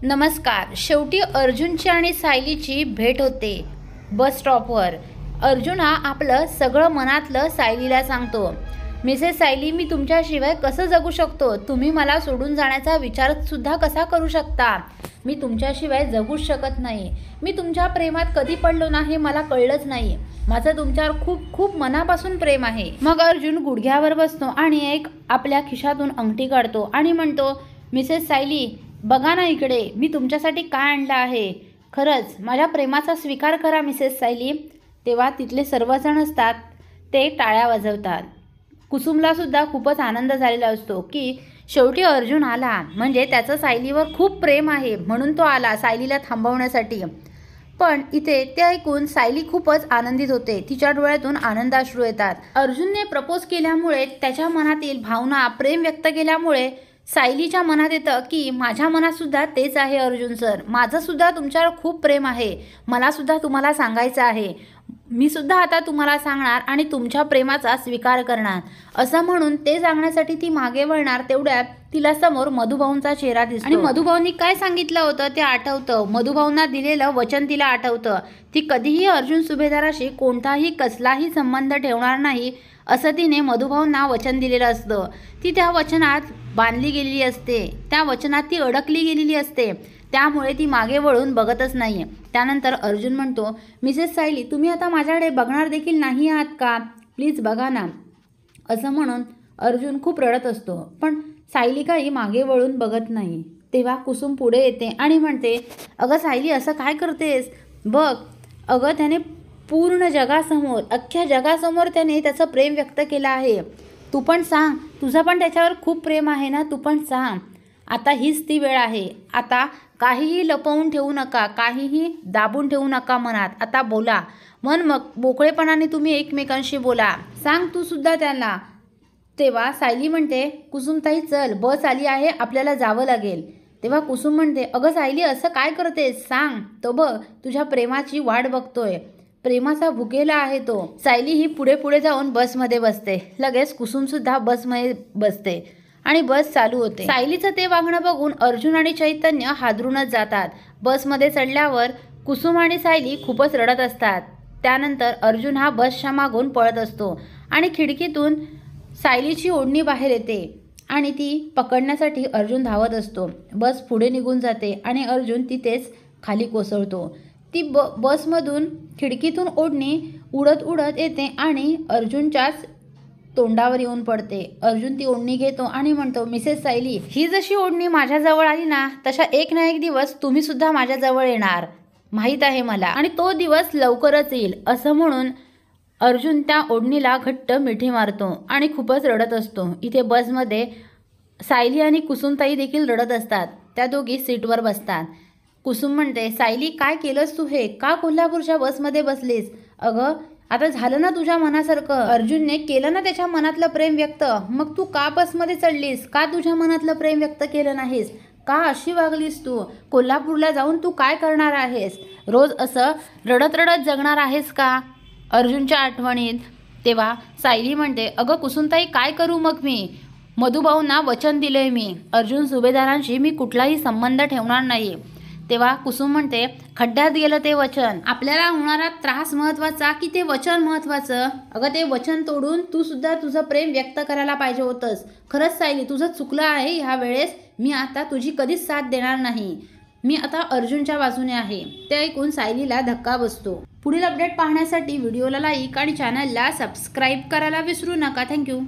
नमस्कार. शेवटी अर्जुनची आणि सायलीची भेट होते बस स्टॉपवर. अर्जुन हा आपलं सगळं मनातलं सायलीला सांगतो. मिसेस सायली, मी तुमच्याशिवाय कसं जगू शकतो? तुम्ही मला सोडून जाण्याचा विचार सुद्धा कसा करू शकता? मी तुमच्याशिवाय जगूच शकत नाही. मी तुमच्या प्रेमात कधी पडलो ना हे मला कळलंच नाही. माझं तुमच्यावर खूप खूप मनापासून प्रेम आहे. मग अर्जुन गुडघ्यावर बसतो आणि एक आपल्या खिशातून अंगठी काढतो आणि म्हणतो, मिसेस सायली, बघा ना इकडे, मी तुमच्यासाठी काय आणलं आहे. खरंच माझ्या प्रेमाचा स्वीकार करा मिसेस सायली. तेव्हा तिथले सर्वजण असतात ते टाळ्या वाजवतात. कुसुमला सुद्धा खूपच आनंद झालेला असतो की शेवटी अर्जुन आला, म्हणजे त्याचं सायलीवर खूप प्रेम आहे म्हणून तो आला सायलीला थांबवण्यासाठी. पण इथे ते ऐकून सायली खूपच आनंदित होते. तिच्या डोळ्यातून आनंदाश्रू येतात. अर्जुनने प्रपोज केल्यामुळे, त्याच्या मनातील भावना, प्रेम व्यक्त केल्यामुळे सायलीच्या मनात येतं की माझ्या मनात सुद्धा तेच आहे अर्जुन सर. माझं सुद्धा तुमच्यावर खूप प्रेम आहे. मला सुद्धा तुम्हाला सांगायचं आहे. मी सुद्धा आता तुम्हाला सांगणार आणि तुमच्या प्रेमाचा स्वीकार करणार. असं म्हणून ते सांगण्यासाठी ती मागे वळणार. तेवढ्यात तिला समोर मधुभाऊंचा चेहरा दिसतो आणि मधुभाऊंनी काय सांगितलं होतं ते आठवतं. मधुभाऊंना दिलेलं वचन तिला आठवतं. ती कधीही अर्जुन सुभेदाराशी कोणताही कसलाही संबंध ठेवणार नाही असं तिने मधुभाऊंना वचन दिलेलं असतं. ती त्या वचनात बांधली गेलेली असते. त्या वचनात ती अडकली गेलेली असते. त्यामुळे ती मागे वळून बघतच नाही. त्यानंतर अर्जुन म्हणतो, मिसेस सायली, तुम्ही आता माझ्याकडे बघणार देखील नाही आहात का? प्लीज बघा ना. असं म्हणून अर्जुन खूप रडत असतो. पण सायली काही मागे वळून बघत नाही. तेव्हा कुसुम पुढे येते आणि म्हणते, अगं सायली, असं काय करतेस? बघ अगं, त्याने पूर्ण जगासमोर, अख्ख्या जगासमोर त्याने त्याचं प्रेम व्यक्त केलं आहे. तू पण सांग, तुझं पण त्याच्यावर खूप प्रेम आहे ना? तू पण सांग. आता हीच ती वेळ आहे. आता काहीही लपवून ठेवू नका, काहीही दाबून ठेवू नका मनात. आता बोला. मग मोकळेपणाने तुम्ही एकमेकांशी बोला. सांग तू सुद्धा त्याला. तेव्हा सायली म्हणते, कुसुमताई चल, बस आली आहे, आपल्याला जावं लागेल. तेव्हा कुसुम म्हणते, अगं सायली, असं काय करतेस? सांग. तो बघ तुझ्या प्रेमाची वाट बघतोय. प्रेमाचा भुकेला आहे तो. सायली ही पुढे पुढे जाऊन बसमध्ये बसते. लगेच कुसुमसुद्धा बसमध्ये बसते आणि बस चालू होते. सायलीचं ते वागणं बघून अर्जुन आणि चैतन्य हादरूनच जातात. बसमध्ये चढल्यावर कुसुम आणि सायली खूपच रडत असतात. त्यानंतर अर्जुन हा बसच्या मागून पळत असतो आणि खिडकीतून सायलीची ओढणी बाहेर येते आणि ती पकडण्यासाठी अर्जुन धावत असतो. बस पुढे निघून जाते आणि अर्जुन तिथेच खाली कोसळतो. ती बसमधून खिडकीतून ओढणी उडत उडत येते आणि अर्जुनच्याच तोंडावर येऊन पडते. अर्जुन ती ओढणी घेतो आणि म्हणतो, मिसेस सायली, ही जशी ओढणी माझ्याजवळ आली ना, तशा एक ना एक दिवस तुम्ही सुद्धा माझ्याजवळ येणार, माहीत आहे मला, आणि तो दिवस लवकरच येईल. असं म्हणून अर्जुन त्या ओढणीला घट्ट मिठी मारतो आणि खूपच रडत असतो. इथे बसमध्ये सायली आणि कुसुमताई देखील रडत असतात. त्या दोघी सीटवर बसतात. कुसुम म्हणते, सायली, काय केलंस तू हे? का कोल्हापूरच्या बसमध्ये बसलीस? अगं, आता झालं ना तुझ्या मनासारखं. अर्जुनने केलं ना त्याच्या मनातलं प्रेम व्यक्त. मग तू का बसमध्ये चढलीस? का तुझ्या मनातलं प्रेम व्यक्त केलं नाहीस? का अशी वागलीस तू? कोल्हापूरला जाऊन तू काय करणार आहेस? रोज असं रडत रडत जगणार आहेस का अर्जुनच्या आठवणीत? तेव्हा सायली म्हणते, अगं कुसुमताई, काय करू मग मी? मधुभाऊंना वचन दिलंय मी. अर्जुन सुभेदारांशी मी कुठलाही संबंध ठेवणार नाही. तेव्हा कुसुम म्हणते, खड्ड्यात गेलं ते वचन. आपल्याला होणारा त्रास महत्त्वाचा की ते वचन महत्त्वाचं? अगं, ते वचन तोडून तू सुद्धा तुझं प्रेम व्यक्त करायला पाहिजे होतंस. खरंच सायली, तुझं चुकलं आहे ह्या वेळेस. मी आता तुझी कधीच साथ देणार नाही. मी आता अर्जुनच्या बाजूने आहे. ते ऐकून सायलीला धक्का बसतो. पुढील अपडेट पाहण्यासाठी व्हिडिओला लाईक आणि चॅनलला सबस्क्राईब करायला विसरू नका. थँक्यू.